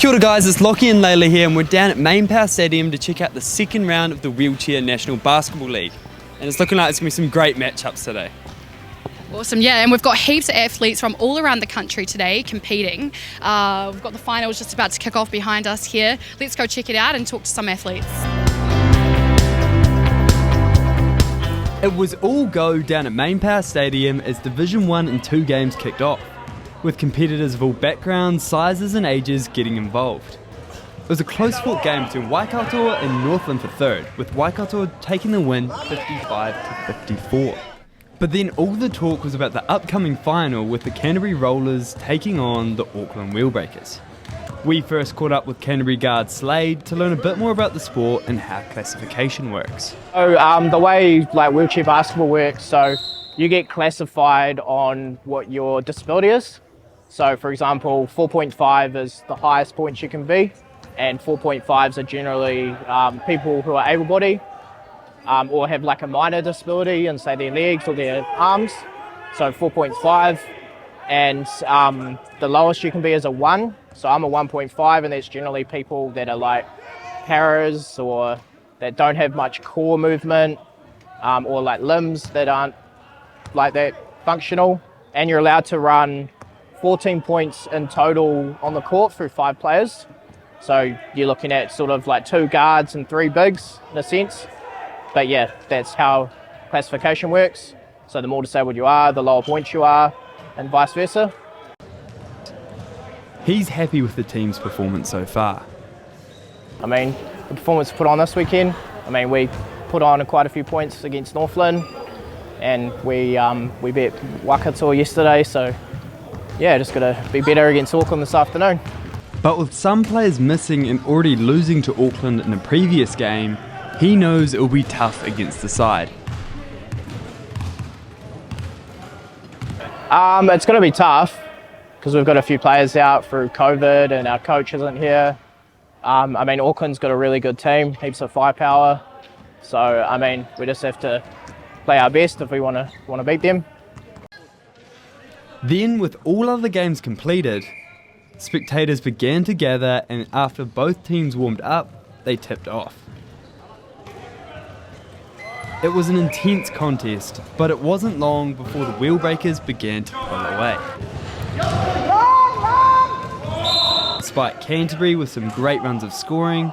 Kia ora guys, it's Lachlan and Layla here, and we're down at Main Power Stadium to check out the second round of the Wheelchair National Basketball League. And it's looking like it's going to be some great matchups today. Awesome, yeah, and we've got heaps of athletes from all around the country today competing. We've got the finals just about to kick off behind us here. Let's go check it out and talk to some athletes. It was all go down at Main Power Stadium as Division 1 and 2 games kicked off, with competitors of all backgrounds, sizes and ages getting involved. It was a close-fought game between Waikato and Northland for third, with Waikato taking the win 55-54. But then all the talk was about the upcoming final, with the Canterbury Rollars taking on the Auckland Wheelbreakers. We first caught up with Canterbury guard Slade to learn a bit more about the sport and how classification works. So the way wheelchair basketball works, so you get classified on what your disability is. So for example, 4.5 is the highest points you can be, and 4.5s are generally people who are able-bodied or have a minor disability in, say, their legs or their arms. So 4.5, and the lowest you can be is a 1. So I'm a 1.5, and that's generally people that are paras or that don't have much core movement or limbs that aren't that functional. And you're allowed to run 14 points in total on the court through 5 players. So you're looking at sort of 2 guards and 3 bigs in a sense. But yeah, that's how classification works. So the more disabled you are, the lower points you are, and vice versa. He's happy with the team's performance so far. I mean, the performance put on this weekend, we put on quite a few points against Northland, and we beat Waikato yesterday, so yeah, just got to be better against Auckland this afternoon. But with some players missing and already losing to Auckland in a previous game, he knows it will be tough against the side. It's going to be tough because we've got a few players out through COVID and our coach isn't here. Auckland's got a really good team, heaps of firepower. So, we just have to play our best if we want to beat them. Then, with all other games completed, spectators began to gather, and after both teams warmed up, they tipped off. It was an intense contest, but it wasn't long before the Wheelbreakers began to pull away. Despite Canterbury with some great runs of scoring,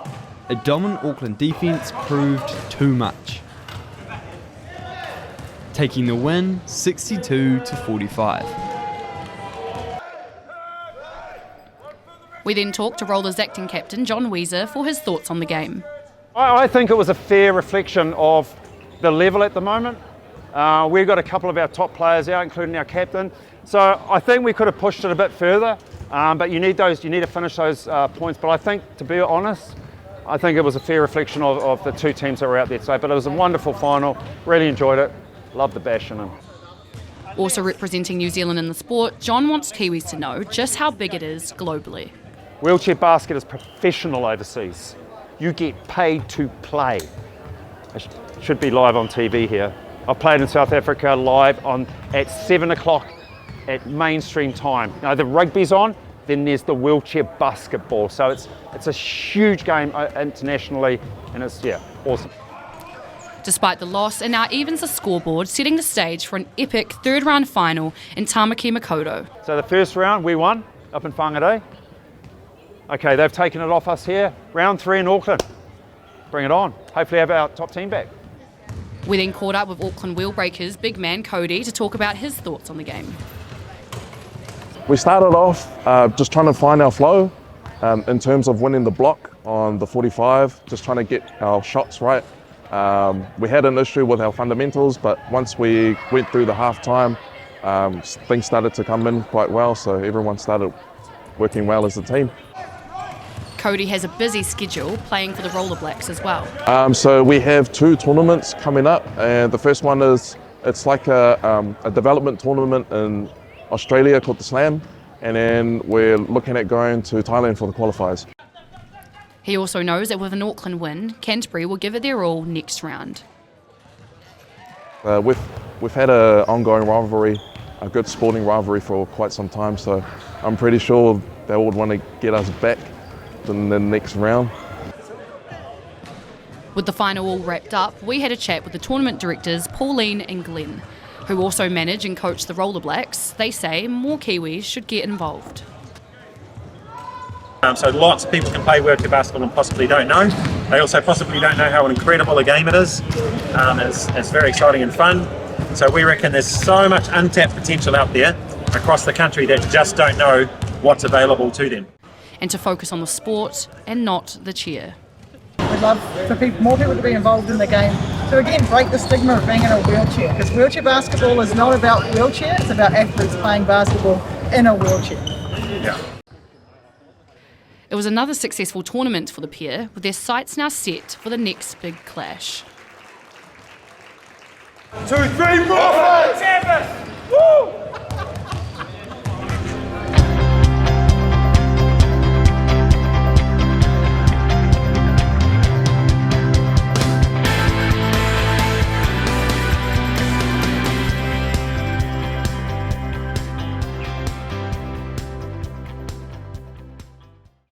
a dominant Auckland defence proved too much, taking the win 62-45. We then talked to Rollers acting captain John Weezer for his thoughts on the game. I think it was a fair reflection of the level at the moment. We've got a couple of our top players out, including our captain. So I think we could have pushed it a bit further, but you need to finish those points. But I think, to be honest, I think it was a fair reflection of the 2 teams that were out there today. But it was a wonderful final, really enjoyed it, loved the bash in them. Also representing New Zealand in the sport, John wants Kiwis to know just how big it is globally. Wheelchair basket is professional overseas. You get paid to play. It should be live on TV here. I've played in South Africa live at 7 o'clock at mainstream time. The rugby's on, then there's the wheelchair basketball. So it's a huge game internationally, and it's awesome. Despite the loss, it now evens the scoreboard, setting the stage for an epic third round final in Tamaki Makaurau. So the first round we won up in Whangarei. Okay, they've taken it off us here. Round 3 in Auckland. Bring it on. Hopefully have our top team back. We then caught up with Auckland Wheelbreakers big man Cody to talk about his thoughts on the game. We started off just trying to find our flow in terms of winning the block on the 45, just trying to get our shots right. We had an issue with our fundamentals, but once we went through the half time, things started to come in quite well, so everyone started working well as a team. Cody has a busy schedule playing for the Roller Blacks as well. So we have 2 tournaments coming up, and the first one is, it's like a development tournament in Australia called the Slam, and then we're looking at going to Thailand for the qualifiers. He also knows that with an Auckland win, Canterbury will give it their all next round. We've had an ongoing rivalry, a good sporting rivalry for quite some time, so I'm pretty sure they would want to get us back dropped in the next round. With the final all wrapped up, we had a chat with the tournament directors Pauline and Glenn, who also manage and coach the Roller Blacks. They say more Kiwis should get involved. So lots of people can play wheelchair basketball and possibly don't know. They also possibly don't know how incredible a game it is. It's very exciting and fun. So we reckon there's so much untapped potential out there across the country that just don't know what's available to them. And to focus on the sport and not the cheer. We'd love for more people to be involved in the game, to again break the stigma of being in a wheelchair, because wheelchair basketball is not about wheelchair, it's about athletes playing basketball in a wheelchair. Yeah. It was another successful tournament for the pair, with their sights now set for the next big clash. 2, 3, 4, 5, 7! Woo!